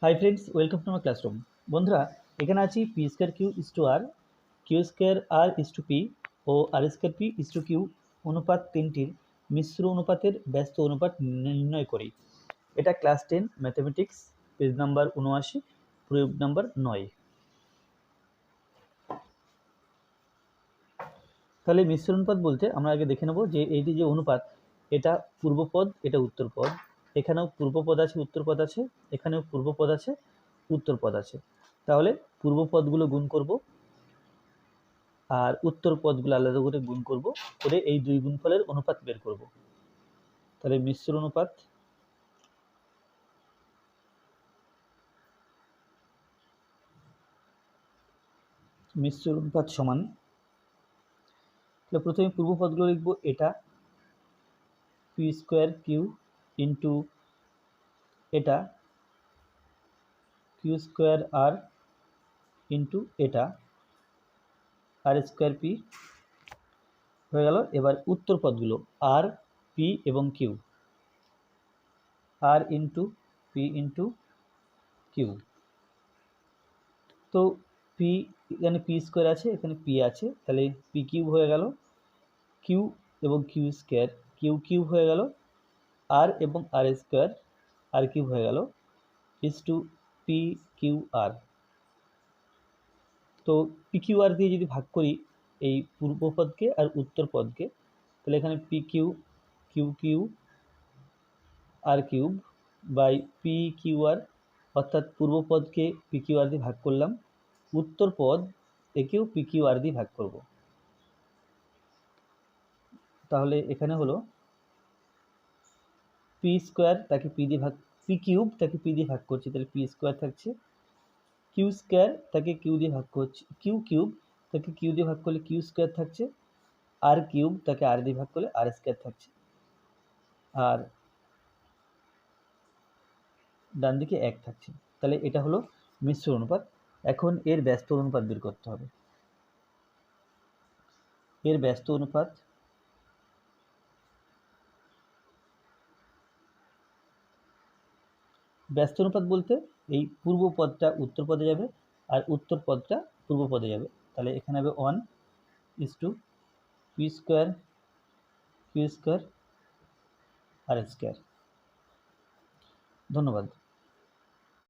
High friends, welcome to my classroom. বন্ধুরা, এখানে আছি P square Q is to R, Q square R is to P ও R square P is to Q অনুপাত তিনটির মিশ্র অনুপাতের ব্যস্ত অনুপাত নির্ণয় করি। এটা ক্লাস 10 ম্যাথামেটিক্স, পেজ নাম্বার 79, প্রয়োগ নাম্বার 9। তাহলে মিশ্র অনুপাত বলতে আমরা আগে দেখে নেব যে এইটি যে অনুপাত, এটা পূর্বপদ, এটা উত্তরপদ। এখানেও পূর্বপদ আছে, উত্তরপদ আছে, এখানেও পূর্বপদ আছে, উত্তরপদ আছে। তাহলে পূর্বপদগুলো গুণ করব আর উত্তর পদগুলো আলাদা করে গুণ করব, করে এই দুই গুণফলের অনুপাত বের করব। তাহলে মিশ্র অনুপাত সমান, তাহলে প্রথমে পূর্বপদগুলো লিখব। এটা পি স্কোয়ার কিউ ইন্টু এটা কিউ স্কোয়ার আর ইন্টু এটা আর স্কোয়ার পি হয়ে গেল। এবার উত্তর পদগুলো আর পি এবং কিউ, আর ইন্টু পি ইন্টু কিউ। তো পি, এখানে পি স্কোয়ার আছে, এখানে পি আছে, তাহলে পি কিউব হয়ে গেল। কিউ এবং কিউ স্কোয়ার, কিউ কিউব হয়ে গেল। আর এবং আর স্কোয়ার, আর কিউব হয়ে গেল, ইস টু পি কিউ আর। তো পি কিউ আর দিয়ে যদি ভাগ করি এই পূর্বপদকে আর উত্তর পদকে, তাহলে এখানে p q q q r cube by p q r, অর্থাৎ পূর্বপদকে পি কিউ আর দিয়ে ভাগ করলাম, উত্তর পদ একেও পি কিউ আর দিয়ে ভাগ করব। তাহলে এখানে হলো পি স্কোয়ার, তাকে পি দিয়ে ভাগ, পি কিউব তাকে পি দিয়ে ভাগ করছি, তাহলে পি স্কোয়ার থাকছে। কিউ স্কোয়ার তাকে কিউ দিয়ে ভাগ করছি, কিউ কিউব তাকে কিউ দিয়ে ভাগ করলে কিউ স্কোয়ার থাকছে। আর কিউব তাকে আর দিয়ে ভাগ করলে আর স্কোয়ার থাকছে। আর ডান দিকে 1 থাকছে। তাহলে এটা হলো মিশ্র অনুপাত। এখন এর ব্যস্ত অনুপাত বের করতে হবে। এর ব্যস্ত অনুপাত বলতে এই পূর্ব পদটা উত্তর পদে যাবে আর উত্তর পদটা পূর্ব পদে যাবে। তাহলে এখানে হবে 1 is to p square q square r square. ধন্যবাদ।